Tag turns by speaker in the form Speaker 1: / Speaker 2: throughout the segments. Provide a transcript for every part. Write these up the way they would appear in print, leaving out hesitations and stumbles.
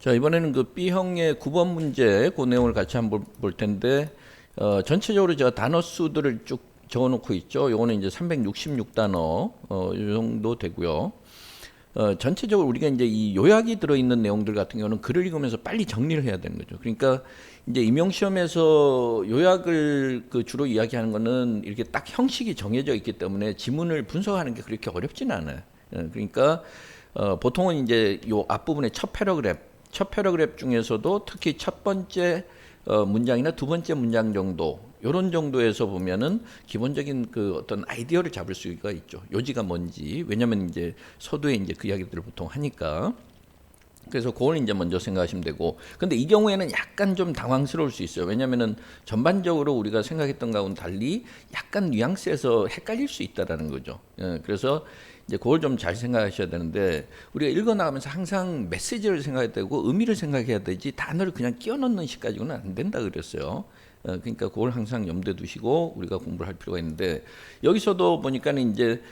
Speaker 1: 자, 이번에는 그 B형의 9번 문제 그 내용을 같이 한번 볼 텐데 전체적으로 제가 단어 수들을 쭉 적어 놓고 있죠. 요거는 이제 366단어 이 정도 되고요. 전체적으로 우리가 이제 이 요약이 들어 있는 내용들 같은 경우는 글을 읽으면서 빨리 정리를 해야 되는 거죠. 그러니까 이제 임용 시험에서 요약을 그 주로 이야기하는 거는 이렇게 딱 형식이 정해져 있기 때문에 지문을 분석하는 게 그렇게 어렵지는 않아요. 그러니까 보통은 이제 요 앞부분의 첫 패러그랩 중에서도 특히 첫 번째 문장이나 두 번째 문장 정도 요런 정도에서 보면은 기본적인 그 어떤 아이디어를 잡을 수가 있죠. 요지가 뭔지. 왜냐면 이제 서두에 이제 그 이야기들을 보통 하니까. 그래서 그걸 이제 먼저 생각하시면 되고, 근데 이 경우에는 약간 좀 당황스러울 수 있어요. 왜냐면은 전반적으로 우리가 생각했던 거하고는 달리 약간 뉘앙스에서 헷갈릴 수 있다라는 거죠. 그래서 이제 그걸 좀 잘 생각하셔야 되는데, 우리가 읽어 나가면서 항상 메시지를 생각해야 되고 의미를 생각해야 되지 단어를 그냥 끼워 넣는 식 가지고는 안 된다 그랬어요. 그러니까 그걸 항상 염두에 두시고 우리가 공부를 할 필요가 있는데, 여기서도 보니까는 이제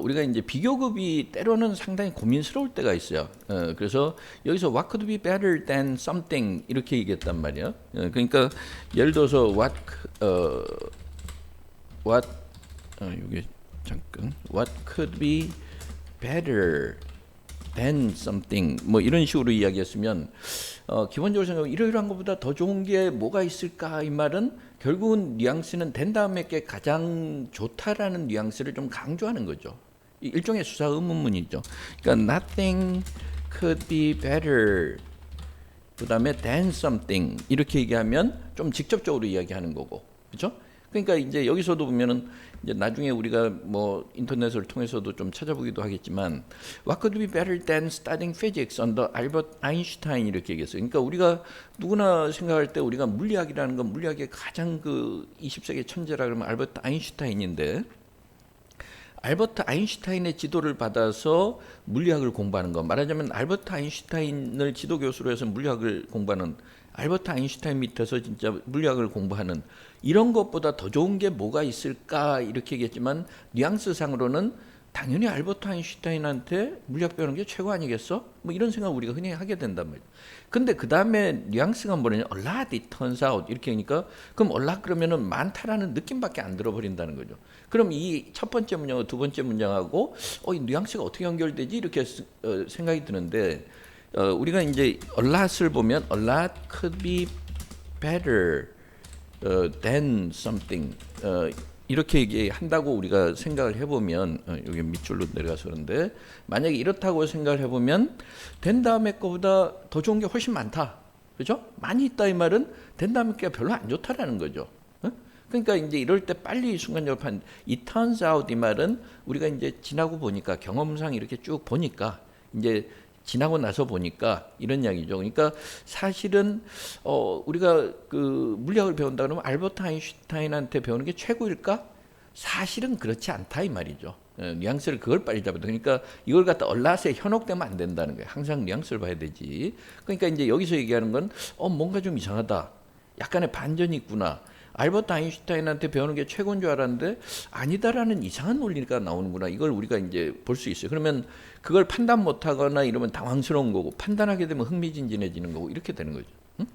Speaker 1: 우리가 이제 비교급이 때로는 상당히 고민스러울 때가 있어요. 그래서 여기서 what could be better than something 이렇게 얘기했단 말이에요. 그러니까 예를 들어서 이게 잠깐 what could be better than something 뭐 이런 식으로 이야기했으면 기본적으로 생각하면 이러이러한 것보다 더 좋은 게 뭐가 있을까 이 말은 결국은 뉘앙스는 된 다음에 게 가장 좋다라는 뉘앙스를 좀 강조하는 거죠. 일종의 수사 의문문이죠. 그러니까 nothing could be better 그 다음에 than something 이렇게 얘기하면 좀 직접적으로 이야기하는 거고, 그렇죠? 그러니까 이제 여기서도 보면은 이제 나중에 우리가 뭐 인터넷을 통해서도 좀 찾아보기도 하겠지만 What could be better than studying physics under Albert Einstein 이렇게 얘기했어요. 그러니까 우리가 누구나 생각할 때 우리가 물리학이라는 건 물리학의 가장 그 20세기 천재라 그러면 알버트 아인슈타인인데, 알버트 아인슈타인의 지도를 받아서 물리학을 공부하는 것, 말하자면 알버트 아인슈타인을 지도 교수로 해서 물리학을 공부하는, 알버트 아인슈타인 밑에서 진짜 물리학을 공부하는 이런 것보다 더 좋은 게 뭐가 있을까 이렇게 얘기했지만 뉘앙스상으로는 당연히 알버트 아인슈타인한테 물리학 배우는 게 최고 아니겠어? 뭐 이런 생각 우리가 흔히 하게 된단 말이에요. 근데 그 다음에 뉘앙스가 뭐냐면 a lot it turns out 이렇게 하니까 그럼 a lot 그러면은 많다라는 느낌밖에 안 들어버린다는 거죠. 그럼 이 첫 번째 문장과 두 번째 문장하고 이 뉘앙스가 어떻게 연결되지 이렇게 생각이 드는데, 우리가 이제 a lot을 보면 a lot could be better than something 이렇게 얘기한다고 우리가 생각을 해보면 여기 밑줄로 내려가서 그런데 만약에 이렇다고 생각을 해보면 된 다음에 거보다 더 좋은 게 훨씬 많다, 그죠? 많이 있다 이 말은 된 다음에 게 별로 안 좋다라는 거죠. 그러니까 이제 이럴 때 빨리 순간적으로 it turns out 이 말은 우리가 이제 지나고 보니까 경험상 이렇게 쭉 보니까 이제 지나고 나서 보니까 이런 이야기죠. 그러니까 사실은 우리가 그 물리학을 배운다 그러면 알버트 아인슈타인한테 배우는 게 최고일까? 사실은 그렇지 않다 이 말이죠. 뉘앙스를 그걸 빨리 잡아야 돼. 그러니까 이걸 갖다 얼라스에 현혹되면 안 된다는 거예요. 항상 뉘앙스를 봐야 되지. 그러니까 이제 여기서 얘기하는 건 뭔가 좀 이상하다. 약간의 반전이 있구나. 알버트 아인슈타인한테 배우는 게 최고인 줄 알았는데 아니다라는 이상한 논리가 나오는구나. 이걸 우리가 이제 볼 수 있어요. 그러면 그걸 판단 못하거나 이러면 당황스러운 거고, 판단하게 되면 흥미진진해지는 거고 이렇게 되는 거죠. 응?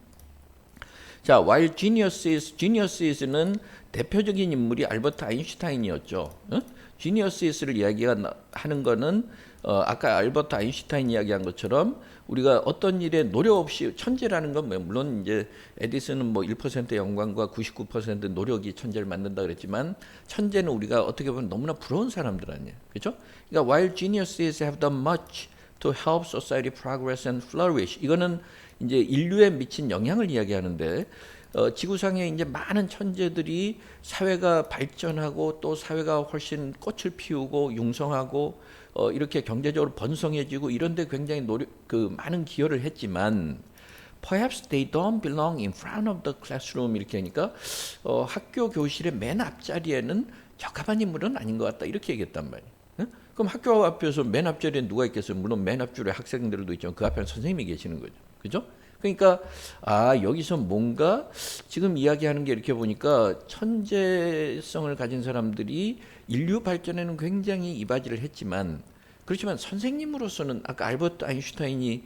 Speaker 1: 자, while geniuses,는 대표적인 인물이 알버트 아인슈타인이었죠. 응? geniuses를 이야기하는 거는 아까 알버트 아인슈타인 이야기한 것처럼 우리가 어떤 일에 노력 없이 천재라는 건 물론 이제 에디슨은 뭐 1%의 영광과 99% 노력이 천재를 만든다 그랬지만 천재는 우리가 어떻게 보면 너무나 부러운 사람들 아니에요, 그렇죠? 그러니까 while geniuses have done much to help society progress and flourish 이거는 이제 인류에 미친 영향을 이야기하는데 지구상에 이제 많은 천재들이 사회가 발전하고 또 사회가 훨씬 꽃을 피우고 융성하고 이렇게 경제적으로 번성해지고 이런데 굉장히 많은 기여를 했지만 perhaps they don't belong in front of the classroom 이렇게 하니까 학교 교실의 맨 앞자리에는 적합한 인물은 아닌 것 같다 이렇게 얘기했단 말이에요. 그럼 학교 앞에서 맨 앞자리에 누가 있겠어요? 물론 맨 앞줄에 학생들도 있지만 그 앞에는 선생님이 계시는 거죠, 그죠? 그러니까 여기서 뭔가 지금 이야기하는 게 이렇게 보니까 천재성을 가진 사람들이 인류 발전에는 굉장히 이바지를 했지만 그렇지만 선생님으로서는 아까 알버트 아인슈타인이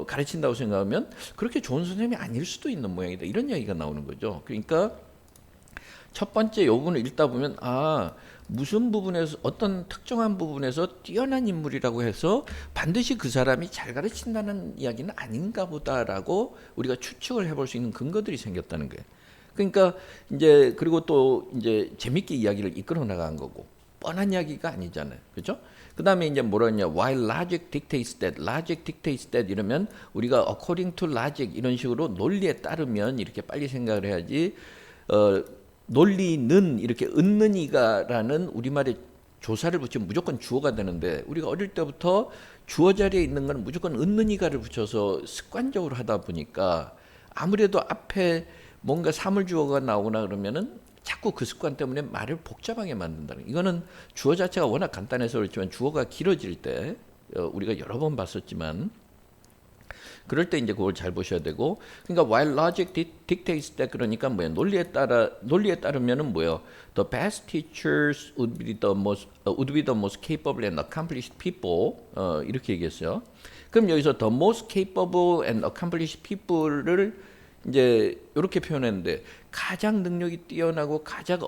Speaker 1: 가르친다고 생각하면 그렇게 좋은 선생님이 아닐 수도 있는 모양이다. 이런 이야기가 나오는 거죠. 그러니까 첫 번째 요구를 읽다 보면 무슨 부분에서 어떤 특정한 부분에서 뛰어난 인물이라고 해서 반드시 그 사람이 잘 가르친다는 이야기는 아닌가 보다라고 우리가 추측을 해볼 수 있는 근거들이 생겼다는 거예요. 그러니까 이제 그리고 또 이제 재밌게 이야기를 이끌어 나간 거고 뻔한 이야기가 아니잖아요. 그렇죠? 그다음에 이제 뭐라 했냐? While logic dictates that, logic dictates that 이러면 우리가 according to logic 이런 식으로 논리에 따르면 이렇게 빨리 생각을 해야지. 논리는 이렇게 은는이가라는 우리말에 조사를 붙이면 무조건 주어가 되는데 우리가 어릴 때부터 주어 자리에 있는 건 무조건 은는이가를 붙여서 습관적으로 하다 보니까 아무래도 앞에 뭔가 사물주어가 나오거나 그러면은 자꾸 그 습관 때문에 말을 복잡하게 만든다는. 이거는 주어 자체가 워낙 간단해서 그렇지만 주어가 길어질 때 우리가 여러 번 봤었지만 그럴 때 이제 그걸 잘 보셔야 되고. 그러니까 while logic dictates that 그러니까 뭐야? 논리에 따르면은 뭐예요? The best teachers would be the most capable and accomplished people. 이렇게 얘기했어요. 그럼 여기서 the most capable and accomplished people를 이제 이렇게 표현했는데 가장 능력이 뛰어나고 가장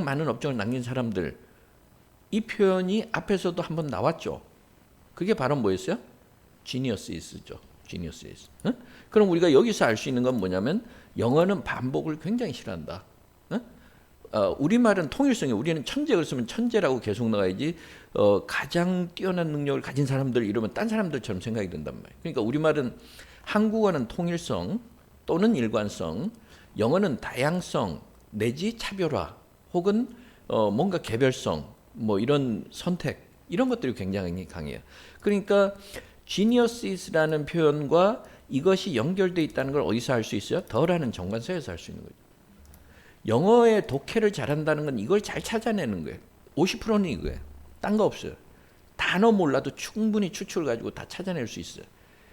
Speaker 1: 많은 업적을 남긴 사람들, 이 표현이 앞에서도 한번 나왔죠. 그게 바로 뭐였어요? geniuses죠. geniuses. 그럼 우리가 여기서 알 수 있는 건 뭐냐면 영어는 반복을 굉장히 싫어한다. 우리말은 통일성이, 우리는 천재를 쓰면 천재라고 계속 나가야지 가장 뛰어난 능력을 가진 사람들 이러면 딴 사람들처럼 생각이 된단 말이에요. 그러니까 우리말은 한국어는 통일성 또는 일관성, 영어는 다양성 내지 차별화 혹은 뭔가 개별성 뭐 이런 선택 이런 것들이 굉장히 강해요. 그러니까 geniuses라는 표현과 이것이 연결되어 있다는 걸 어디서 알 수 있어요? 더라는 정관사에서 알 수 있는 거죠. 영어의 독해를 잘한다는 건 이걸 잘 찾아내는 거예요. 50%는 이거예요. 딴 거 없어요. 단어 몰라도 충분히 추측을 가지고 다 찾아낼 수 있어요.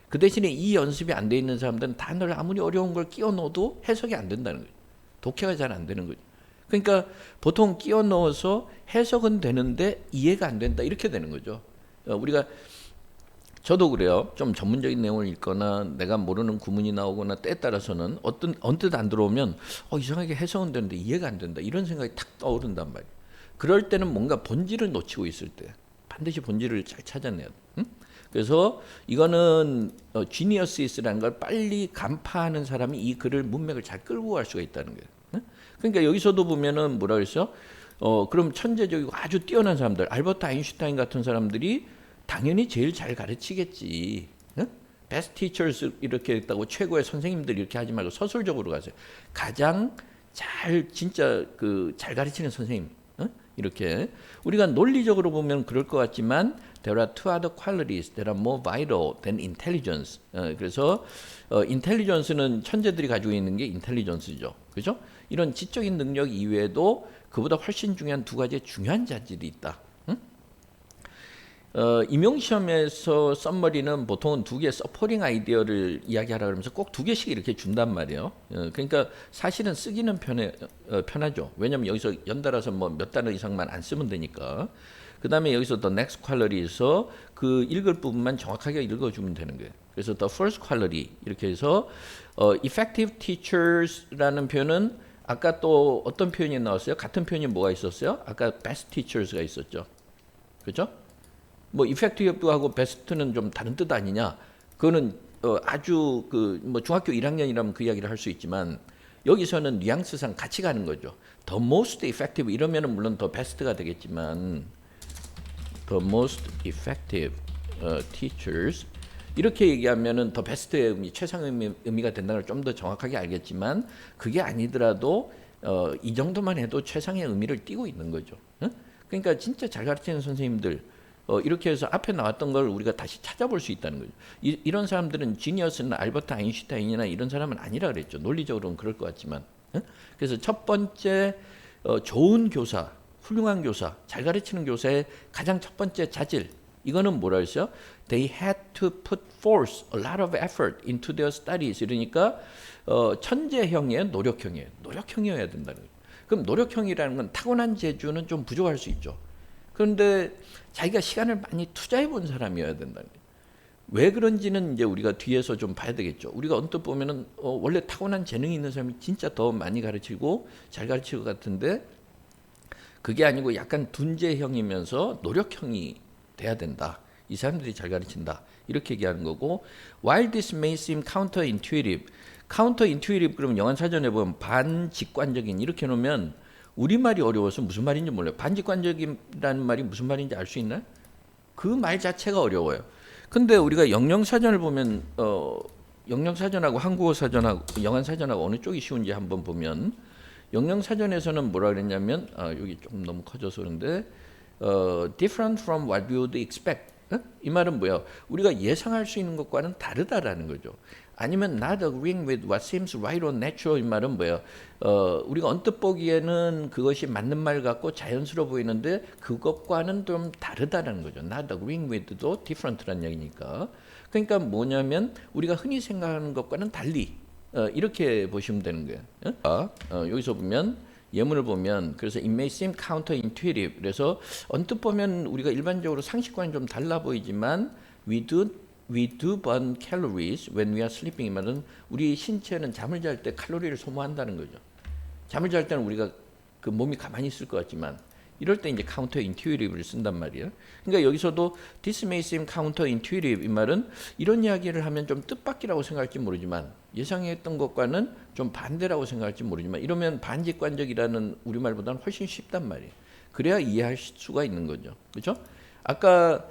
Speaker 1: 그 대신에 이 연습이 안 돼 있는 사람들은 단어를 아무리 어려운 걸 끼워 넣어도 해석이 안 된다는 거예요. 독해가 잘 안 되는 거죠. 그러니까 보통 끼워 넣어서 해석은 되는데 이해가 안 된다 이렇게 되는 거죠. 우리가 저도 그래요. 좀 전문적인 내용을 읽거나 내가 모르는 구문이 나오거나 때에 따라서는 언뜻 안 들어오면 이상하게 해석은 되는데 이해가 안 된다 이런 생각이 탁 떠오른단 말이에요. 그럴 때는 뭔가 본질을 놓치고 있을 때 반드시 본질을 잘 찾아내야 돼. 응? 그래서 이거는 geniuses라는 걸 빨리 간파하는 사람이 이 글을 문맥을 잘 끌고 갈 수가 있다는 거예요. 응? 그러니까 여기서도 보면은 뭐라 그랬어요? 그럼 천재적이고 아주 뛰어난 사람들, 알버트 아인슈타인 같은 사람들이 당연히 제일 잘 가르치겠지. 응? Best teachers 이렇게 했다고 최고의 선생님들 이렇게 하지 말고 서술적으로 가세요. 가장 진짜 잘 가르치는 선생님. 응? 이렇게 우리가 논리적으로 보면 그럴 것 같지만 there are two other qualities that are more vital than intelligence. 그래서 intelligence는 천재들이 가지고 있는 게 intelligence죠. 그죠? 이런 지적인 능력 이외에도 그보다 훨씬 중요한 두 가지의 중요한 자질이 있다. 임용시험에서 썸머리는 보통은 두 개 서포팅 아이디어를 이야기하라 그러면서 꼭 두 개씩 이렇게 준단 말이에요. 그러니까 사실은 쓰기는 편하죠. 왜냐면 여기서 연달아서 뭐 몇 단어 이상만 안 쓰면 되니까. 그 다음에 여기서 the next quality에서 그 읽을 부분만 정확하게 읽어주면 되는 거예요. 그래서 the first quality 이렇게 해서 effective teachers라는 표현은 아까 또 어떤 표현이 나왔어요? 같은 표현이 뭐가 있었어요? 아까 best teachers가 있었죠. 그렇죠? 뭐 effective하고 best는 좀 다른 뜻 아니냐? 그거는 아주 뭐 중학교 1학년이라면 그 이야기를 할 수 있지만 여기서는 뉘앙스상 같이 가는 거죠. The most effective 이러면은 물론 the best가 되겠지만 the most effective teachers 이렇게 얘기하면은 the best의 의미, 최상의 의미가 된다는 걸 좀 더 정확하게 알겠지만 그게 아니더라도 이 정도만 해도 최상의 의미를 띠고 있는 거죠. 응? 그러니까 진짜 잘 가르치는 선생님들 이렇게 해서 앞에 나왔던 걸 우리가 다시 찾아볼 수 있다는 거죠. 이런 사람들은 지니어스는 알버트 아인슈타인이나 이런 사람은 아니라 그랬죠. 논리적으로는 그럴 것 같지만. 응? 그래서 첫 번째 좋은 교사, 훌륭한 교사, 잘 가르치는 교사의 가장 첫 번째 자질 이거는 뭐라 했어요? They had to put forth a lot of effort into their studies. 이러니까 천재형이에요, 노력형이에요. 노력형이어야 된다는 거죠. 그럼 노력형이라는 건 타고난 재주는 좀 부족할 수 있죠. 그런데 자기가 시간을 많이 투자해 본 사람이어야 된다는 거예요. 왜 그런지는 이제 우리가 뒤에서 좀 봐야 되겠죠. 우리가 언뜻 보면은 원래 타고난 재능이 있는 사람이 진짜 더 많이 가르치고 잘 가르칠 것 같은데 그게 아니고 약간 둔재형이면서 노력형이 돼야 된다. 이 사람들이 잘 가르친다. 이렇게 얘기하는 거고 while this may seem counterintuitive counterintuitive 그러면 영어 사전에 보면 반직관적인 이렇게 놓으면 우리말이 어려워서 무슨 말인지 몰라요. 반직관적이라는 말이 무슨 말인지 알 수 있나요? 그 말 자체가 어려워요. 근데 우리가 영영사전을 보면 영영사전하고 한국어사전하고 영어사전하고 어느 쪽이 쉬운지 한번 보면 영영사전에서는 뭐라 그랬냐면 여기 조금 너무 커져서 그런데 different from what we would expect. 이 말은 뭐야? 우리가 예상할 수 있는 것과는 다르다라는 거죠. 아니면 not agreeing with what seems right or natural 이 말은 뭐야? 우리가 언뜻 보기에는 그것이 맞는 말 같고 자연스러워 보이는데 그것과는 좀 다르다라는 거죠. not agreeing with도 different라는 얘기니까. 그러니까 뭐냐면 우리가 흔히 생각하는 것과는 달리 이렇게 보시면 되는 거예요. 여기서 보면 예문을 보면 그래서 it may seem counterintuitive 그래서 언뜻 보면 우리가 일반적으로 상식과는 좀 달라 보이지만 we do burn calories when we are sleeping 이 말은 우리 신체는 잠을 잘 때 칼로리를 소모한다는 거죠. 잠을 잘 때는 우리가 그 몸이 가만히 있을 것 같지만 이럴 때 이제 counterintuitive를 쓴단 말이에요. 그러니까 여기서도 this may seem counterintuitive 이 말은 이런 이야기를 하면 좀 뜻밖이라고 생각할지 모르지만 예상했던 것과는 좀 반대라고 생각할지 모르지만 이러면 반직관적이라는 우리말보다는 훨씬 쉽단 말이에요. 그래야 이해할 수가 있는 거죠. 그렇죠? 아까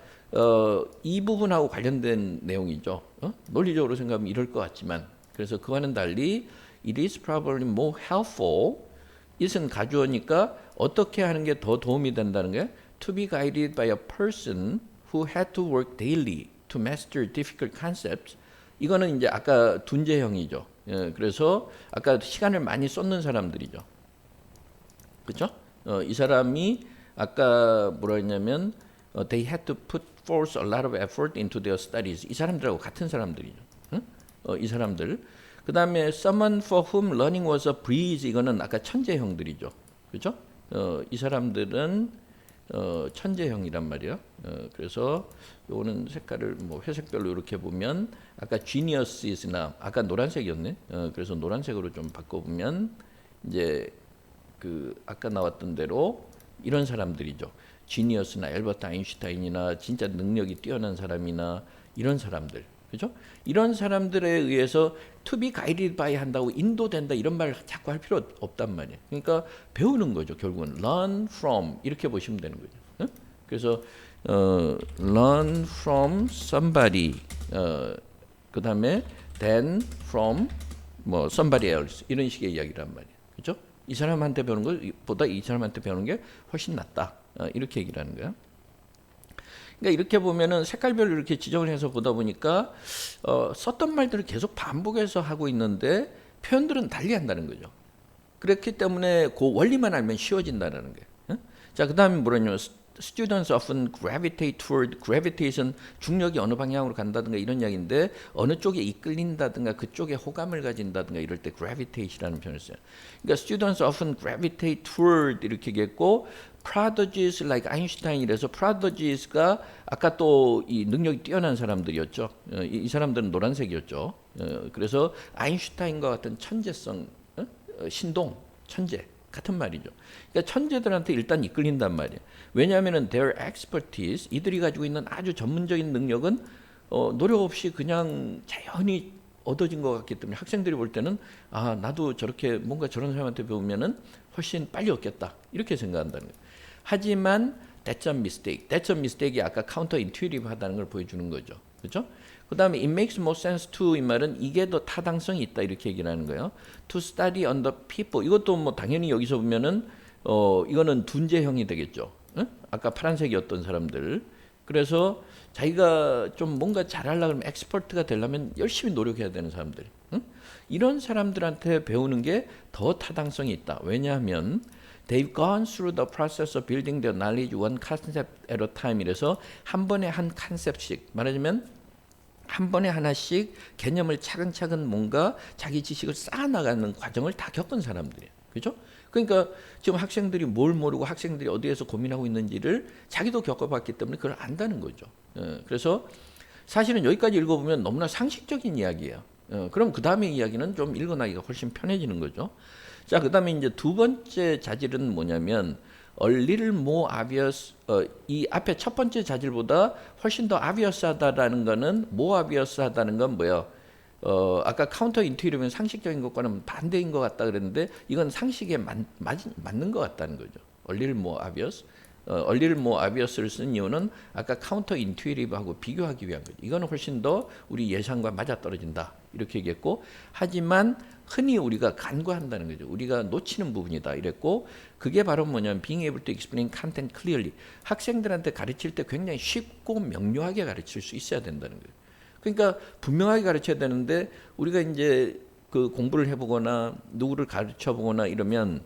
Speaker 1: 이 부분하고 관련된 내용이죠. 논리적으로 생각하면 이럴 것 같지만 그래서 그와는 달리 it is probably more helpful it은 가주어니까 어떻게 하는 게 더 도움이 된다는 게 to be guided by a person who had to work daily to master difficult concepts 이거는 이제 아까 둔재형이죠. 그래서 아까 시간을 많이 쏟는 사람들이죠. 그렇죠? 이 사람이 아까 뭐라 했냐면 they had to put forth a lot of effort into their studies. 이 사람들하고 같은 사람들이죠. 이 사람들. 그 다음에 someone for whom learning was a breeze. 이거는 아까 천재형들이죠. 그렇죠? 이 사람들은 천재형이란 말이야. 그래서 요거는 색깔을 뭐 회색별로 이렇게 보면 아까 genius나 아까 노란색이었네. 그래서 노란색으로 좀 바꿔보면 이제 그 아까 나왔던 대로 이런 사람들이죠. 지니어스나 엘버트 아인슈타인이나 진짜 능력이 뛰어난 사람이나 이런 사람들. 그죠? 이런 사람들에 의해서 to be guided by 한다고 인도된다 이런 말 자꾸 할 필요 없단 말이에요. 그러니까 배우는 거죠. 결국은 learn from 이렇게 보시면 되는 거죠. 응? 그래서 learn from somebody 그 다음에 then from 뭐 somebody else 이런 식의 이야기란 말이에요. 그죠? 이 사람한테 배우는 것보다 이 사람한테 배우는 게 훨씬 낫다. 이렇게 얘기를 하는 거야. 그러니까 이렇게 보면은 색깔별로 이렇게 지정을 해서 보다 보니까 썼던 말들을 계속 반복해서 하고 있는데 표현들은 달리 한다는 거죠. 그렇기 때문에 그 원리만 알면 쉬워진다는 거예요. 자, 그다음에 뭐냐면 students often gravitate toward gravitate은 중력이 어느 방향으로 간다든가 이런 이야기인데 어느 쪽에 이끌린다든가 그쪽에 호감을 가진다든가 이럴 때 gravitate이라는 표현을 써요. 그러니까 students often gravitate toward 이렇게 얘기했고 prodigies like Einstein 이래서 prodigies가 아까 또 이 능력이 뛰어난 사람들이었죠. 이 사람들은 노란색이었죠. 그래서 아인슈타인과 같은 천재성, 신동, 천재 같은 말이죠. 그러니까 천재들한테 일단 이끌린단 말이에요. 왜냐하면은 their expertise 이들이 가지고 있는 아주 전문적인 능력은 노력 없이 그냥 자연히 얻어진 것 같기 때문에 학생들이 볼 때는 아 나도 저렇게 뭔가 저런 사람한테 배우면은 훨씬 빨리 얻겠다 이렇게 생각한다는 거예요. 하지만 that's a mistake. That's a mistake이 아까 counterintuitive 하다는 걸 보여주는 거죠. 그렇죠? 그 다음에 it makes more sense to 이 말은 이게 더 타당성이 있다 이렇게 얘기를 하는 거예요. To study on the people 이것도 뭐 당연히 여기서 보면은 이거는 둔재형이 되겠죠. 응? 아까 파란색이었던 사람들. 그래서 자기가 좀 뭔가 잘하려고 하면 엑스퍼트가 되려면 열심히 노력해야 되는 사람들. 응? 이런 사람들한테 배우는 게 더 타당성이 있다. 왜냐하면 they've gone through the process of building their knowledge one concept at a time 이래서 한 번에 한 컨셉씩 말하자면 한 번에 하나씩 개념을 차근차근 뭔가 자기 지식을 쌓아나가는 과정을 다 겪은 사람들이에요. 그렇죠? 그러니까 지금 학생들이 뭘 모르고 학생들이 어디에서 고민하고 있는지를 자기도 겪어봤기 때문에 그걸 안다는 거죠. 그래서 사실은 여기까지 읽어보면 너무나 상식적인 이야기예요. 그럼 그 다음에 이야기는 좀 읽어나기가 훨씬 편해지는 거죠. 자, 그 다음에 이제 두 번째 자질은 뭐냐면 a little more obvious. 이 앞에 첫 번째 자질보다 훨씬 더 obvious하다라는 거는 more obvio하다는 건 뭐예요? 아까 카운터 인투이티브는 상식적인 것과는 반대인 것 같다 그랬는데 이건 상식에 맞는 것 같다는 거죠. a little more obvious. a little more obvious를 쓴 이유는 아까 카운터 인투이티브하고 비교하기 위한 거죠. 이거는 훨씬 더 우리 예상과 맞아떨어진다 이렇게 얘기했고, 하지만 흔히 우리가 간과한다는 거죠. 우리가 놓치는 부분이다 이랬고, 그게 바로 뭐냐면 being able to explain content clearly. 학생들한테 가르칠 때 굉장히 쉽고 명료하게 가르칠 수 있어야 된다는 거예요. 그러니까 분명하게 가르쳐야 되는데 우리가 이제 그 공부를 해보거나 누구를 가르쳐 보거나 이러면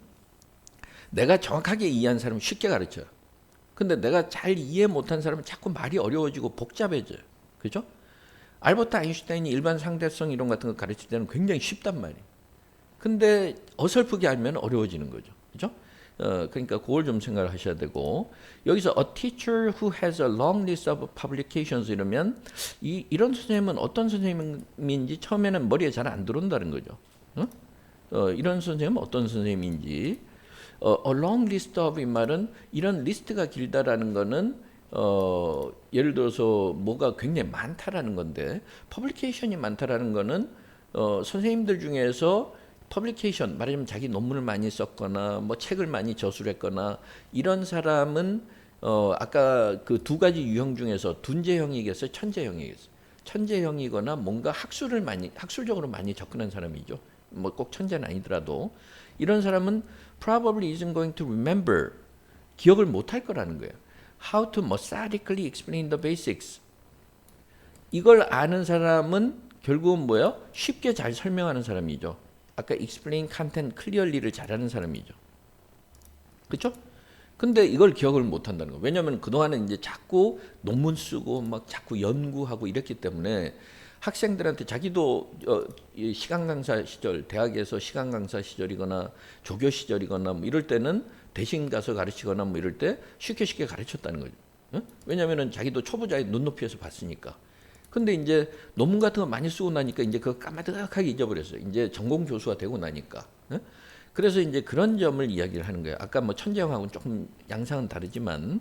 Speaker 1: 내가 정확하게 이해한 사람은 쉽게 가르쳐요. 근데 내가 잘 이해 못한 사람은 자꾸 말이 어려워지고 복잡해져요. 그죠? 알버트 아인슈타인이 일반 상대성 이론 같은 거 가르칠 때는 굉장히 쉽단 말이에요. 근데 어설프게 알면 어려워지는 거죠. 그죠? 그러니까 그걸 좀 생각을 하셔야 되고, 여기서 a teacher who has a long list of publications 이러면 이런 선생님은 어떤 선생님인지 처음에는 머리에 잘 안 들어온다는 거죠. 이런 선생님은 어떤 선생님인지. a long list of 이 말은 이런 리스트가 길다라는 거는 예를 들어서 뭐가 굉장히 많다라는 건데, 퍼블리케이션이 많다라는 거는 선생님들 중에서 퍼블리케이션, 말하자면 자기 논문을 많이 썼거나 뭐 책을 많이 저술했거나 이런 사람은 아까 그 두 가지 유형 중에서 둔재형이겠어요, 천재형이겠어요. 천재형이거나 뭔가 학술적으로 많이 접근한 사람이죠. 뭐 꼭 천재는 아니더라도 이런 사람은 probably isn't going to remember, 기억을 못할 거라는 거예요. How to methodically explain the basics. 이걸 아는 사람은 결국은 뭐예요? 쉽게 잘 설명하는 사람이죠. 아까 explain content clearly를 잘하는 사람이죠. 그렇죠? 근데 이걸 기억을 못 한다는 거예요. 왜냐하면 그동안은 이제 자꾸 논문 쓰고 막 자꾸 연구하고 이랬기 때문에 학생들한테 자기도 시간 강사 시절, 대학에서 시간 강사 시절이거나 조교 시절이거나 뭐 이럴 때는 대신 가서 가르치거나 뭐 이럴 때 쉽게 가르쳤다는 거죠. 왜냐하면 자기도 초보자의 눈높이에서 봤으니까. 근데 이제 논문 같은 거 많이 쓰고 나니까 이제 그거 까마득하게 잊어버렸어요. 이제 전공 교수가 되고 나니까. 그래서 이제 그런 점을 이야기를 하는 거예요. 아까 뭐 천재형하고는 조금 양상은 다르지만,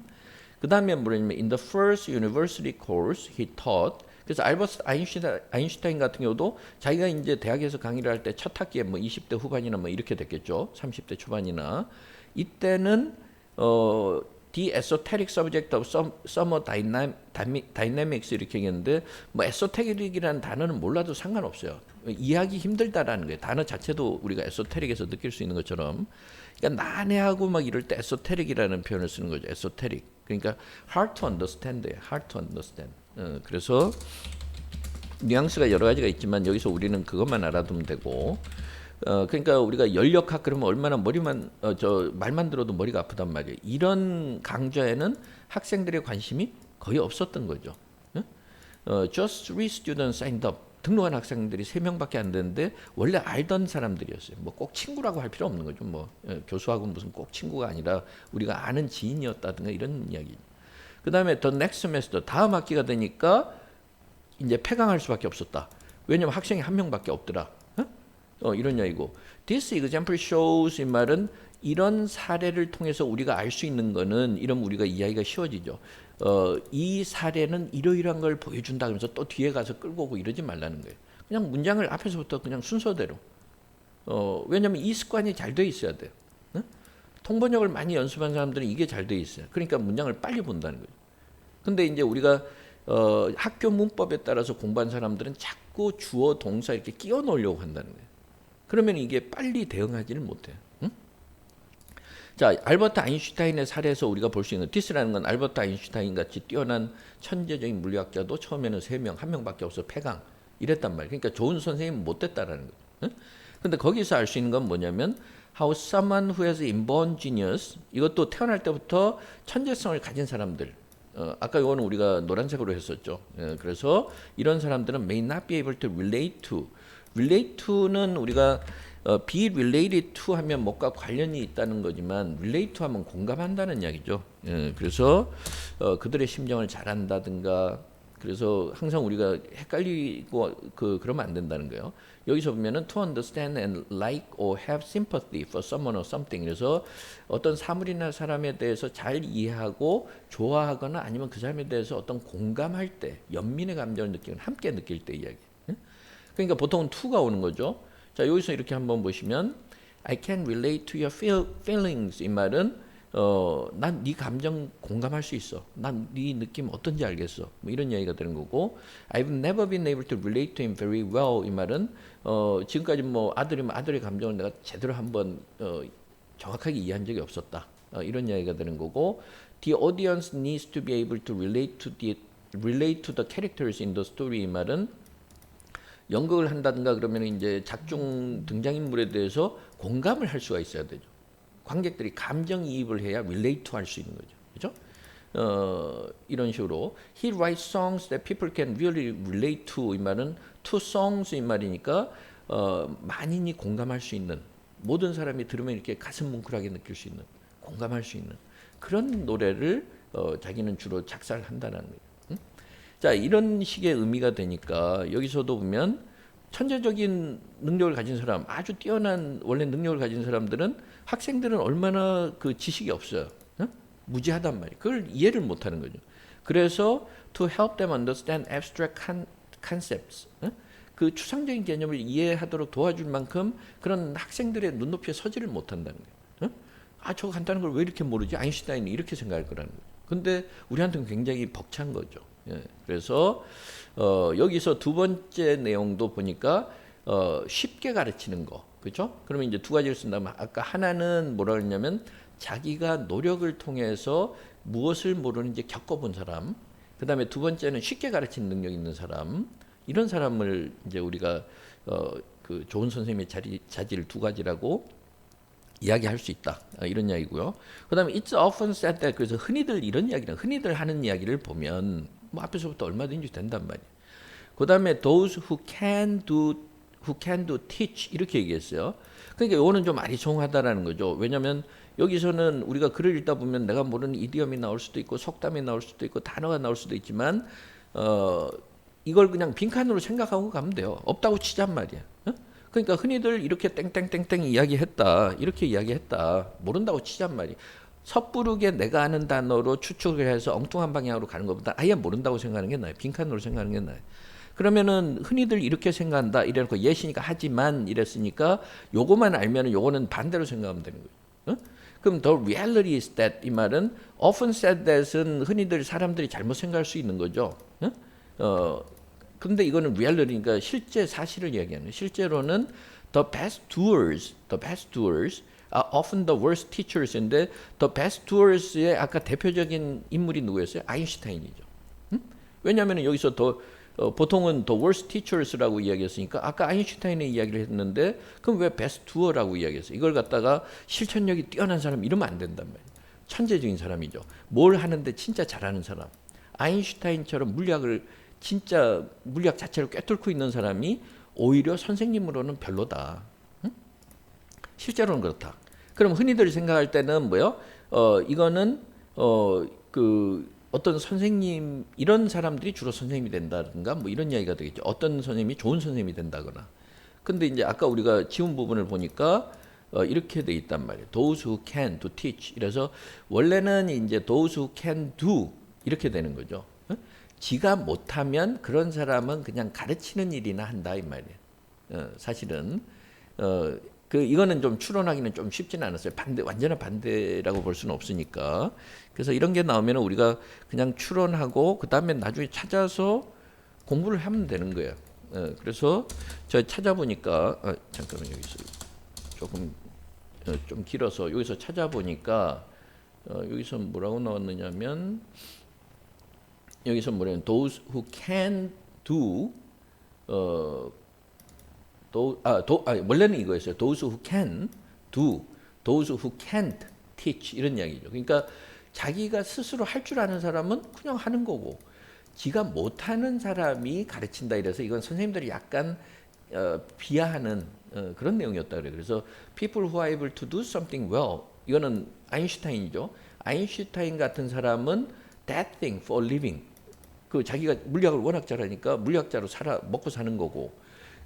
Speaker 1: 그 다음에 뭐냐면 in the first university course he taught. 그래서 알버트 아인슈타인 같은 경우도 자기가 이제 대학에서 강의를 할 때 첫 학기에 뭐 20대 후반이나 뭐 이렇게 됐겠죠. 30대 초반이나. 이때는 The esoteric subject of thermodynamics 이렇게 얘기했는데, 뭐 esoteric이라는 단어는 몰라도 상관없어요. 이해하기 힘들다라는 거예요. 단어 자체도 우리가 esoteric에서 느낄 수 있는 것처럼. 그러니까 난해하고 막 이럴 때 esoteric이라는 표현을 쓰는 거죠. esoteric. 그러니까 hard to understand예요. hard to understand. 그래서 뉘앙스가 여러 가지가 있지만 여기서 우리는 그것만 알아두면 되고, 그러니까 우리가 연력학 그러면 얼마나 말만 들어도 머리가 아프단 말이에요. 이런 강좌에는 학생들의 관심이 거의 없었던 거죠. Just 3 students signed up. 등록한 학생들이 3명밖에 안 되는데 원래 알던 사람들이었어요. 뭐 꼭 친구라고 할 필요 없는 거죠. 뭐 교수하고 무슨 꼭 친구가 아니라 우리가 아는 지인이었다든가 이런 이야기. 그 다음에 the next semester, 다음 학기가 되니까 이제 폐강할 수밖에 없었다. 왜냐면 학생이 1명밖에 없더라. 이런 이야기고, this example shows 이 말은 이런 사례를 통해서 우리가 알 수 있는 거는, 이러면 우리가 이야기가 쉬워지죠. 이 사례는 이러이러한 걸 보여준다 그러면서 또 뒤에 가서 끌고 오고 이러지 말라는 거예요. 그냥 문장을 앞에서부터 그냥 순서대로. 왜냐면 이 습관이 잘 돼 있어야 돼요. 통번역을 많이 연습한 사람들은 이게 잘 돼 있어요. 그러니까 문장을 빨리 본다는 거예요. 근데 이제 우리가 학교 문법에 따라서 공부한 사람들은 자꾸 주어 동사 이렇게 끼워 넣으려고 한다는 거예요. 그러면 이게 빨리 대응하지를 못해요. 자, 알버트 아인슈타인의 사례에서 우리가 볼 수 있는, 디스라는 건 알버트 아인슈타인 같이 뛰어난 천재적인 물리학자도 처음에는 3명, 1명밖에 없어 폐강 이랬단 말이에요. 그러니까 좋은 선생님은 못 됐다라는 거죠. 근데 거기서 알 수 있는 건 뭐냐면 how someone who has inborn genius, 이것도 태어날 때부터 천재성을 가진 사람들, 아까 이거는 우리가 노란색으로 했었죠. 그래서 이런 사람들은 may not be able to relate to. relate to는 우리가 be related to 하면 뭔가 관련이 있다는 거지만 relate to 하면 공감한다는 이야기죠. 그래서 그들의 심정을 잘 안다든가 그래서 항상 우리가 헷갈리고 그러면 안 된다는 거예요. 여기서 보면은 to understand and like or have sympathy for someone or something. 그래서 어떤 사물이나 사람에 대해서 잘 이해하고 좋아하거나 아니면 그 사람에 대해서 어떤 공감할 때, 연민의 감정을 느끼거나 함께 느낄 때 이야기. 그러니까 보통은 to가 오는 거죠. 자, 여기서 이렇게 한번 보시면 I can relate to your feelings. 이 말은 난 네 감정 공감할 수 있어. 난 네 느낌 어떤지 알겠어. 뭐 이런 이야기가 되는 거고, I've never been able to relate to him very well. 이 말은 지금까지 뭐 아들이면 아들의 감정을 내가 제대로 한번 정확하게 이해한 적이 없었다. 이런 이야기가 되는 거고, the audience needs to be able to relate to the characters in the story. 이 말은 연극을 한다든가 그러면 이제 작중 등장인물에 대해서 공감을 할 수가 있어야 되죠. 관객들이 감정이입을 해야 relate 할 수 있는 거죠. 그죠? 이런 식으로 He writes songs that people can really relate to. 이 말은 to songs 이 말이니까 만인이 공감할 수 있는, 모든 사람이 들으면 이렇게 가슴 뭉클하게 느낄 수 있는, 공감할 수 있는 그런 노래를 자기는 주로 작사를 한다는 거예요. 응? 자, 이런 식의 의미가 되니까 여기서도 보면 천재적인 능력을 가진 사람, 아주 뛰어난 원래 능력을 가진 사람들은 학생들은 얼마나 그 지식이 없어요. 무지하단 말이에요. 그걸 이해를 못하는 거죠. 그래서 to help them understand abstract concepts, 그 추상적인 개념을 이해하도록 도와줄 만큼 그런 학생들의 눈높이에 서지를 못한다는 거예요. 아, 저거 간단한 걸 왜 이렇게 모르지? 아인슈타인이 이렇게 생각할 거라는 거예요. 근데 우리한테는 굉장히 벅찬 거죠. 그래서 여기서 두 번째 내용도 보니까 쉽게 가르치는 거, 그렇죠? 그러면 이제 두 가지를 쓴다면 아까 하나는 뭐라 그랬냐면 자기가 노력을 통해서 무엇을 모르는지 겪어본 사람, 그 다음에 두 번째는 쉽게 가르치는 능력 있는 사람, 이런 사람을 이제 우리가 그 좋은 선생님의 자질 두 가지라고 이야기할 수 있다. 이런 이야기고요. 그 다음에 it's often said that, 그래서 흔히들 이런 이야기는 흔히들 하는 이야기를 보면 뭐 앞에서부터 얼마든지 된단 말이에요. 그 다음에 those who can do teach 이렇게 얘기했어요. 그러니까 이거는 좀 아리송하다라는 거죠. 왜냐하면 여기서는 우리가 글을 읽다 보면 내가 모르는 이디엄이 나올 수도 있고 속담이 나올 수도 있고 단어가 나올 수도 있지만 이걸 그냥 빈칸으로 생각하고 가면 돼요. 없다고 치잔 말이야. 그러니까 흔히들 이렇게 땡땡땡땡 이야기했다, 이렇게 이야기했다, 모른다고 치잔 말이야. 섣부르게 내가 아는 단어로 추측을 해서 엉뚱한 방향으로 가는 것보다 아예 모른다고 생각하는 게 나아요. 빈칸으로 생각하는 게 나아요. 그러면은 흔히들 이렇게 생각한다 이래놓고 예시니까 하지만 이랬으니까 요거만 알면은 요거는 반대로 생각하면 되는 거예요. 그럼 the reality is that 이 말은 often said that은 흔히들 사람들이 잘못 생각할 수 있는 거죠. 근데 이거는 reality니까 실제 사실을 이야기하는 거예요. 실제로는 the best doers are often the worst teachers인데 the best doers의 아까 대표적인 인물이 누구였어요? 아인슈타인이죠. 왜냐하면 여기서 보통은 the worst teachers라고 이야기했으니까 아까 아인슈타인의 이야기를 했는데 그럼 왜 best doer라고 이야기했어요? 이걸 갖다가 실천력이 뛰어난 사람 이러면 안 된단 말이에요. 천재적인 사람이죠. 뭘 하는데 진짜 잘하는 사람. 아인슈타인처럼 진짜 물리학 자체를 꿰뚫고 있는 사람이 오히려 선생님으로는 별로다. 실제로는 그렇다. 그럼 흔히들 생각할 때는 뭐요? 이거는 어떤 선생님 이런 사람들이 주로 선생님이 된다든가 뭐 이런 이야기가 되겠죠. 어떤 선생님이 좋은 선생님이 된다거나. 근데 이제 아까 우리가 지운 부분을 보니까 이렇게 돼 있단 말이에요. Those who can to teach. 이래서 원래는 이제 those who can do 이렇게 되는 거죠. 지가 못하면 그런 사람은 그냥 가르치는 일이나 한다 이 말이에요. 사실은 이거는 좀 추론하기는 좀 쉽지는 않았어요. 완전한 반대라고 볼 수는 없으니까. 그래서 이런 게 나오면 우리가 그냥 추론하고 그 다음에 나중에 찾아서 공부를 하면 되는 거예요. 그래서 저 찾아보니까 잠깐만 여기서 조금 좀 길어서 여기서 찾아보니까 여기서 뭐라고 나왔느냐면 여기서 뭐냐면 those who can do 원래는 이거였어요. Those who can do, those who can't teach 이런 이야기죠. 그러니까 자기가 스스로 할 줄 아는 사람은 그냥 하는 거고 지가 못하는 사람이 가르친다 이래서 이건 선생님들이 약간 비하하는 그런 내용이었다 그래요. 그래서 people who are able to do something well 이거는 아인슈타인이죠. 아인슈타인 같은 사람은 that thing for living 그 자기가 물리학을 워낙 잘하니까 물리학자로 먹고 사는 거고.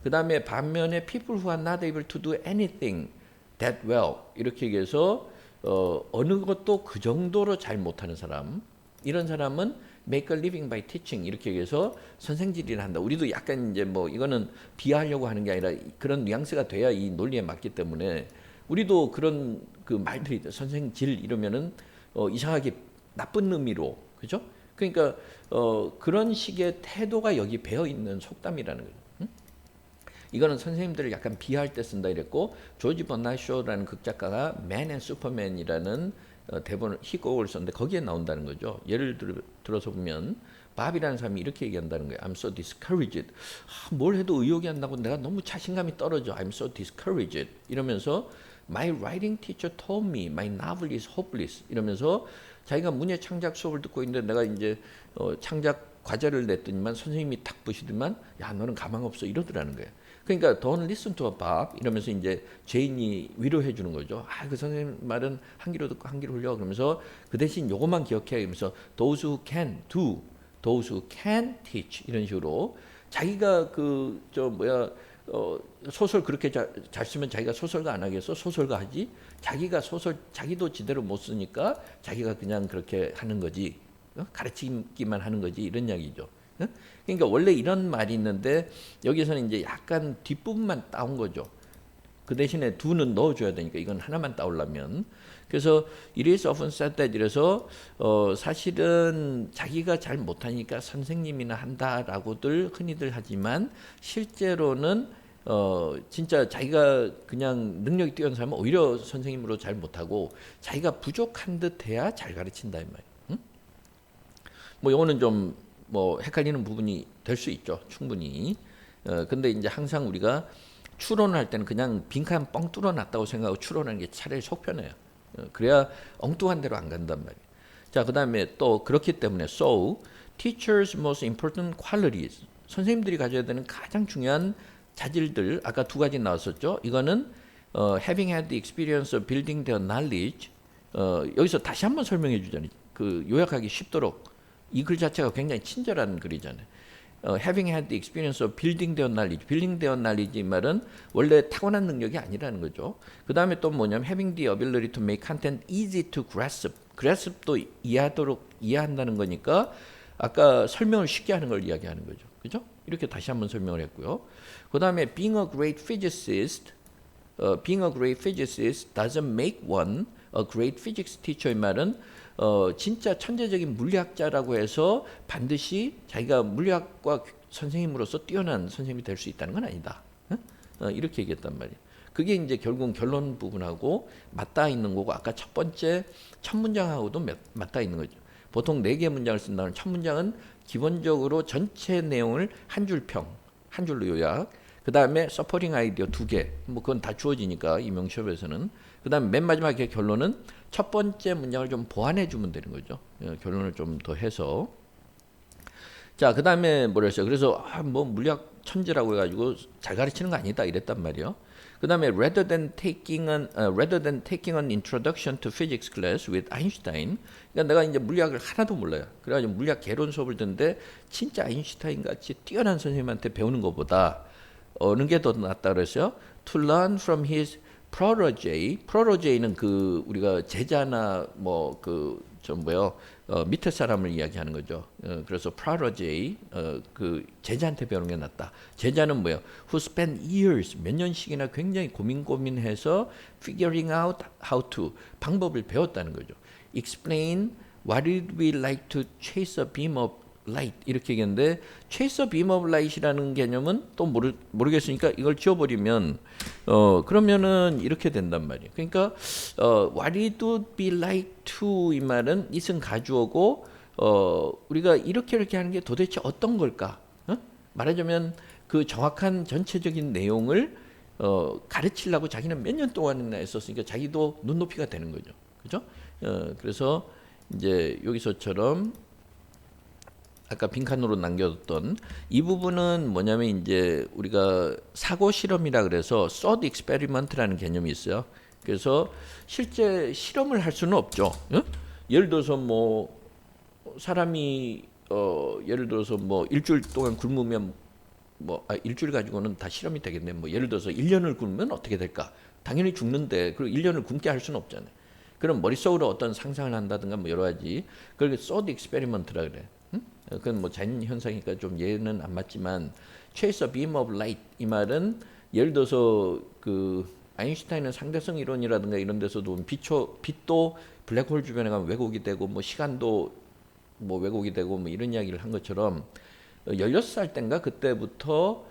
Speaker 1: 그 다음에 반면에 people who are not able to do anything that well 이렇게 얘기해서 어느 것도 그 정도로 잘 못하는 사람, 이런 사람은 make a living by teaching 이렇게 얘기해서 선생질을 한다. 우리도 약간 이제 뭐 이거는 비하하려고 하는 게 아니라 그런 뉘앙스가 돼야 이 논리에 맞기 때문에 우리도 그런 그 말들이 선생질 이러면은 이상하게 나쁜 의미로, 그죠? 그러니까 그런 식의 태도가 여기 배어 있는 속담이라는 거죠. 이거는 선생님들을 약간 비하할 때 쓴다 이랬고, 조지 버나쇼라는 극작가가 Man and Superman이라는 대본을 희곡을 썼는데 거기에 나온다는 거죠. 예를 들어서 보면 밥이라는 사람이 이렇게 얘기한다는 거예요. I'm so discouraged. 뭘 해도 의욕이 안 나고 내가 너무 자신감이 떨어져. I'm so discouraged. 이러면서 My writing teacher told me my novel is hopeless. 이러면서 자기가 문예 창작 수업을 듣고 있는데 내가 이제 창작 과제를 냈더니만 선생님이 탁 보시더만 야 너는 가망 없어 이러더라는 거예요. 그러니까 don't listen to a Bob 이러면서 이제 제인이 위로해 주는 거죠. 그 선생님 말은 한 귀로 듣고 한 귀로 흘려 그러면서 그 대신 요것만 기억해 그러면서 those who can do, those who can teach 이런 식으로 자기가 소설 그렇게 잘 쓰면 자기가 소설가 안 하겠어? 소설가 하지? 자기가 자기도 제대로 못 쓰니까 자기가 그냥 그렇게 하는 거지. 가르치기만 하는 거지. 이런 이야기죠. 그러니까 원래 이런 말이 있는데 여기서는 이제 약간 뒷부분만 따온 거죠. 그 대신에 do는 넣어줘야 되니까 이건 하나만 따오려면. 그래서 it is often said that 이래서 사실은 자기가 잘 못하니까 선생님이나 한다라고들 흔히들 하지만 실제로는 진짜 자기가 그냥 능력이 뛰어난 사람은 오히려 선생님으로 잘 못하고 자기가 부족한 듯해야 잘 가르친다 이 말이에요. 응? 뭐 이거는 좀 뭐 헷갈리는 부분이 될 수 있죠. 충분히. 근데 이제 항상 우리가 추론을 할 때는 그냥 빈칸 뻥 뚫어놨다고 생각하고 추론하는 게 차라리 속 편해요. 그래야 엉뚱한 대로 안 간단 말이에요. 자, 그 다음에 또 그렇기 때문에 so teachers' most important qualities 선생님들이 가져야 되는 가장 중요한 자질들 아까 두 가지 나왔었죠. 이거는 having had the experience of building their knowledge 여기서 다시 한번 설명해 주잖아요. 그 요약하기 쉽도록 이 글 자체가 굉장히 친절한 글이잖아요. having had the experience of building their knowledge. building their knowledge 이 말은 원래 타고난 능력이 아니라는 거죠. 그 다음에 또 뭐냐면 having the ability to make content easy to grasp. grasp도 이해한다는 거니까 아까 설명을 쉽게 하는 걸 이야기하는 거죠. 그죠? 이렇게 다시 한번 설명을 했고요. 그 다음에 being a great physicist doesn't make one a great physics teacher 이 말은 진짜 천재적인 물리학자라고 해서 반드시 자기가 물리학과 선생님으로서 뛰어난 선생님이 될 수 있다는 건 아니다. 이렇게 얘기했단 말이에요. 그게 이제 결국 결론 부분하고 맞닿아 있는 거고 아까 첫 번째 첫 문장하고도 맞닿아 있는 거죠. 보통 4개 문장을 쓴다면 첫 문장은 기본적으로 전체 내용을 한 줄로 요약. 그 다음에 서포팅 아이디어 2개. 뭐 그건 다 주어지니까 이 명시업에서는. 그 다음에 맨 마지막에 결론은 첫 번째 문장을 좀 보완해 주면 되는 거죠. 결론을 좀 더 해서. 자, 그 다음에 뭐라 했어요? 그래서 뭐 물리학 천재라고 해가지고 잘 가르치는 거 아니다 이랬단 말이에요. 그 다음에 rather than taking an introduction to physics class with Einstein. 그러니까 내가 이제 물리학을 하나도 몰라요. 그래가지고 물리학 개론 수업을 듣는데 진짜 아인슈타인 같이 뛰어난 선생님한테 배우는 것보다 어느 게 더 낫다 그랬어요? To learn from his protégé는 그 우리가 제자나 뭐 그 밑에 사람을 이야기하는 거죠. 그래서 protégé 그 제자한테 배우는 게 낫다. 제자는 뭐예요? Who spent years 몇 년씩이나 굉장히 고민해서 figuring out how to 방법을 배웠다는 거죠. Explain what it would be like to chase a beam of light 이렇게 얘기했는데 chase a beam of light이라는 개념은 또 모르겠으니까 이걸 지워버리면 그러면은 이렇게 된단 말이에요. 그러니까 what it would be like to 이 말은 it은 가주어고 우리가 이렇게 하는 게 도대체 어떤 걸까? 말하자면 그 정확한 전체적인 내용을 가르치려고 자기는 몇 년 동안이나 했었으니까 자기도 눈높이가 되는 거죠. 그죠? 그래서 이제 여기서처럼 아까 빈칸으로 남겨뒀던 이 부분은 뭐냐면 이제 우리가 사고 실험이라 그래서 thought experiment라는 개념이 있어요. 그래서 실제 실험을 할 수는 없죠. 예를 들어서 뭐 사람이 예를 들어서 뭐 일주일 동안 굶으면 일주일 가지고는 다 실험이 되겠네. 뭐 예를 들어서 1년을 굶으면 어떻게 될까? 당연히 죽는데 그리고 1년을 굶게 할 수는 없잖아요. 그럼 머릿속으로 어떤 상상을 한다든가 뭐 여러 가지 그걸 thought experiment라 그래. 응? 그건 뭐 자연 현상이니까 좀 얘는 안 맞지만 chase a beam of light 이 말은 예를 들어서 그 아인슈타인은 상대성 이론이라든가 이런 데서도 빛도 블랙홀 주변에 가면 왜곡이 되고 뭐 시간도 뭐 왜곡이 되고 뭐 이런 이야기를 한 것처럼 16살 땐가 그때부터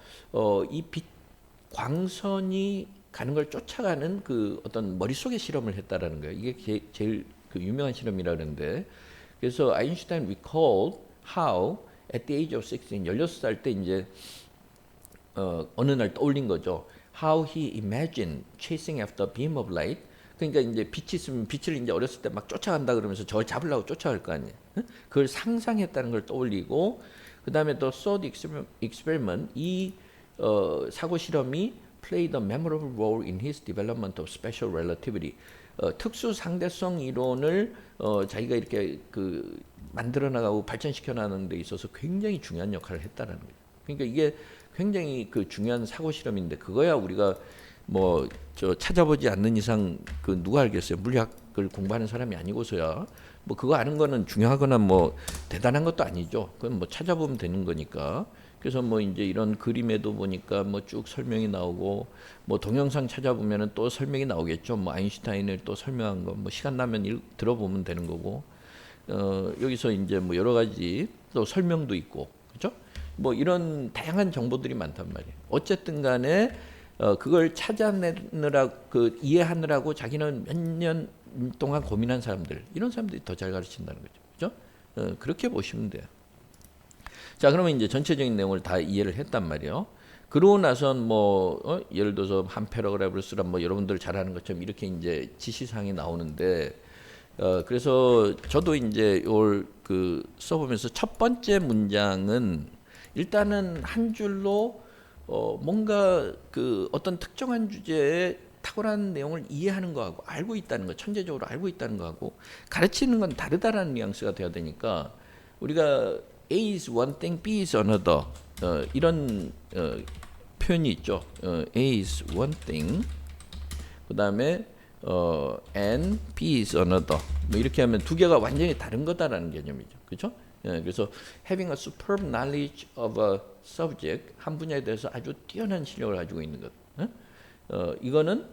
Speaker 1: 이 빛 광선이 가는 걸 쫓아가는 그 어떤 머릿속에 실험을 했다라는 거예요. 이게 제일 그 유명한 실험이라 그러는데 그래서 아인슈타인 recalled how at the age of 16, 16살 때 이제 어느 날 떠올린 거죠. How he imagined chasing after a beam of light. 그러니까 이제 빛이 있으면 빛을 이제 어렸을 때 막 쫓아간다 그러면서 저걸 잡으려고 쫓아갈 거 아니에요. 그걸 상상했다는 걸 떠올리고 그 다음에 또 thought experiment 이 사고 실험이 played a memorable role in his development of special relativity. 특수 상대성 이론을 자기가 이렇게 그 만들어 나가고 발전시켜 나가는 데 있어서 굉장히 중요한 역할을 했다라는 거죠. 그러니까 이게 굉장히 그 중요한 사고 실험인데 그거야 우리가 뭐 저 찾아보지 않는 이상 그 누가 알겠어요. 물리학을 공부하는 사람이 아니고서야 뭐 그거 아는 거는 중요하거나 뭐 대단한 것도 아니죠. 그건 뭐 찾아보면 되는 거니까. 그래서 뭐 이제 이런 그림에도 보니까 뭐 쭉 설명이 나오고 뭐 동영상 찾아보면은 또 설명이 나오겠죠. 뭐 아인슈타인을 또 설명한 거 뭐 시간 나면 들어보면 되는 거고. 여기서 이제 뭐 여러 가지 또 설명도 있고. 그죠? 뭐 이런 다양한 정보들이 많단 말이에요. 어쨌든 간에 그걸 찾아내느라 그 이해하느라고 자기는 몇 년 동안 고민한 사람들 이런 사람들이 더 잘 가르친다는 거죠. 그죠? 그렇게 보시면 돼요. 자, 그러면 이제 전체적인 내용을 다 이해를 했단 말이에요. 그러고 나선 뭐 예를 들어서 한 패러그래프를 쓰라 뭐 여러분들 잘 아는 것처럼 이렇게 이제 지시사항이 나오는데 그래서 저도 이제 이걸 그 써보면서 첫 번째 문장은 일단은 한 줄로 뭔가 그 어떤 특정한 주제에 탁월한 내용을 이해하는 거하고 알고 있다는 거, 천재적으로 알고 있다는 거하고 가르치는 건 다르다라는 뉘앙스가 돼야 되니까 우리가 A is one thing, B is another 이런 표현이 있죠. A is one thing, 그 다음에 and B is another. 뭐 이렇게 하면 두 개가 완전히 다른 거다라는 개념이죠. 그렇죠? 그래서 having a superb knowledge of a subject 한 분야에 대해서 아주 뛰어난 실력을 가지고 있는 것. 이거는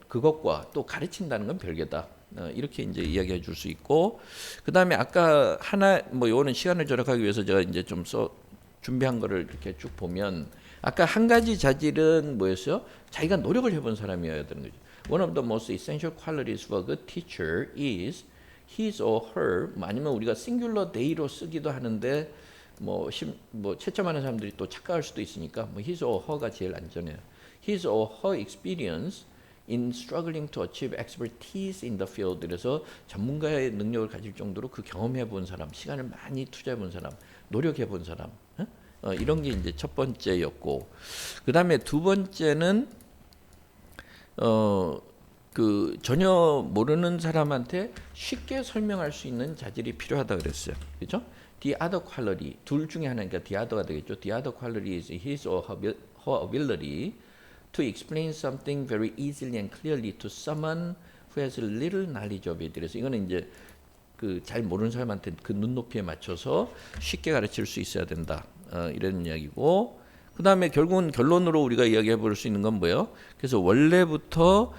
Speaker 1: 그것과 또 가르친다는 건 별개다. 이렇게 이제 이야기해 줄 수 있고 그 다음에 아까 하나 뭐 요거는 시간을 절약하기 위해서 제가 이제 좀 준비한 거를 이렇게 쭉 보면 아까 한 가지 자질은 뭐였어요? 자기가 노력을 해본 사람이어야 되는 거죠. One of the most essential qualities for a good teacher is his or her 아니면 우리가 singular they로 쓰기도 하는데 뭐 채점하는 사람들이 또 착각할 수도 있으니까 뭐 his or her가 제일 안전해요. His or her experience in struggling to achieve expertise in the field. 그래서 전문가의 능력을 가질 정도로 그 경험해 본 사람, 시간을 많이 투자해 본 사람, 노력해 본 사람, 이런 게 이제 첫 번째였고, 그 다음에 두 번째는 그 전혀 모르는 사람한테 쉽게 설명할 수 있는 자질이 필요하다 그랬어요. 그렇죠? The other quality 둘 중에 하나니까 the other가 되겠죠. The other quality is his or her ability to explain something very easily and clearly to someone who has little knowledge of it. 그래서 이거는 이제 그 잘 모르는 사람한테 그 눈높이에 맞춰서 쉽게 가르칠 수 있어야 된다. 이런 이야기고. 그 다음에 결국은 결론으로 우리가 이야기해 볼 수 있는 건 뭐예요? 그래서 원래부터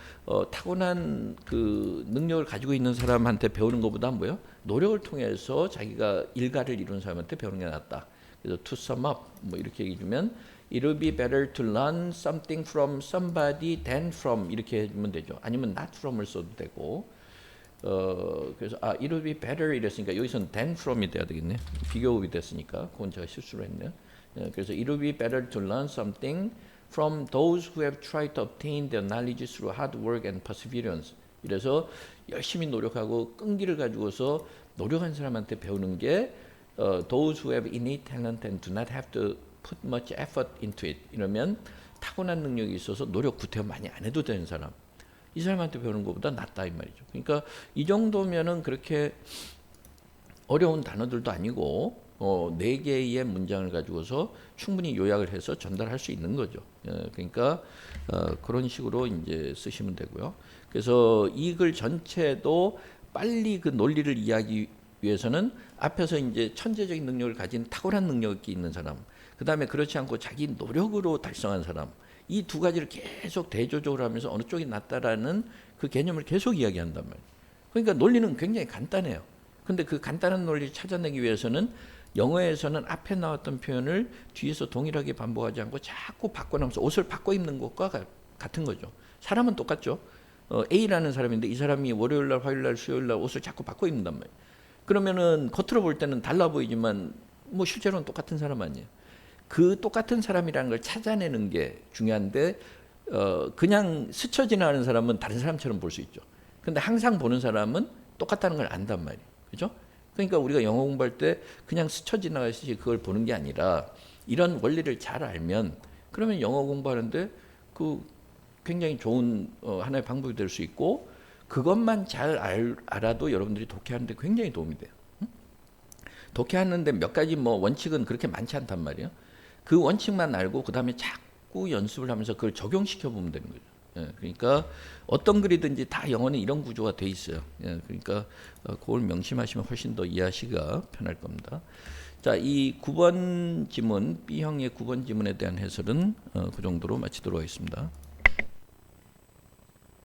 Speaker 1: 타고난 그 능력을 가지고 있는 사람한테 배우는 것보다 뭐예요? 노력을 통해서 자기가 일가를 이룬 사람한테 배우는 게 낫다. 그래서 to sum up 뭐 이렇게 얘기해 주면 it would be better to learn something from somebody than from 이렇게 해주면 되죠. 아니면 not from을 써도 되고. 그래서 it would be better 이랬으니까 여기서는 than from이 돼야 되겠네. 비교급이 됐으니까 그건 제가 실수를 했네요. 그래서 it would be better to learn something from those who have tried to obtain their knowledge through hard work and perseverance. 이래서 열심히 노력하고 끈기를 가지고서 노력한 사람한테 배우는 게 those who have innate talent and do not have to put much effort into it. 이러면 타고난 능력이 있어서 노력 구태여 많이 안 해도 되는 사람. 이 사람한테 배우는 것보다 낫다 이 말이죠. 그러니까 이 정도면은 그렇게 어려운 단어들도 아니고 네 개의 문장을 가지고서 충분히 요약을 해서 전달할 수 있는 거죠. 그러니까 그런 식으로 이제 쓰시면 되고요. 그래서 이 글 전체도 빨리 그 논리를 이해하기 위해서는 앞에서 이제 천재적인 능력을 가진 탁월한 능력이 있는 사람, 그 다음에 그렇지 않고 자기 노력으로 달성한 사람, 이 두 가지를 계속 대조적으로 하면서 어느 쪽이 낫다라는 그 개념을 계속 이야기한단 말이에요. 그러니까 논리는 굉장히 간단해요. 근데 그 간단한 논리를 찾아내기 위해서는 영어에서는 앞에 나왔던 표현을 뒤에서 동일하게 반복하지 않고 자꾸 바꿔나면서 옷을 바꿔 입는 것과 같은 거죠. 사람은 똑같죠. A라는 사람인데 이 사람이 월요일날, 화요일날, 수요일날 옷을 자꾸 바꿔 입는단 말이에요. 그러면은 겉으로 볼 때는 달라 보이지만 뭐 실제로는 똑같은 사람 아니에요. 그 똑같은 사람이라는 걸 찾아내는 게 중요한데 그냥 스쳐 지나가는 사람은 다른 사람처럼 볼 수 있죠. 근데 항상 보는 사람은 똑같다는 걸 안단 말이에요. 그죠? 그러니까 우리가 영어 공부할 때 그냥 스쳐 지나가듯이 그걸 보는 게 아니라 이런 원리를 잘 알면 그러면 영어 공부하는데 그 굉장히 좋은 하나의 방법이 될 수 있고 그것만 잘 알아도 여러분들이 독해하는데 굉장히 도움이 돼요. 독해하는데 몇 가지 뭐 원칙은 그렇게 많지 않단 말이에요. 그 원칙만 알고 그 다음에 자꾸 연습을 하면서 그걸 적용시켜 보면 되는 거죠. 그러니까 어떤 글이든지 다 영어는 이런 구조가 돼 있어요. 그러니까 그걸 명심하시면 훨씬 더 이해하시기가 편할 겁니다. 자, 이 9번 지문, B형의 9번 지문에 대한 해설은 그 정도로 마치도록 하겠습니다.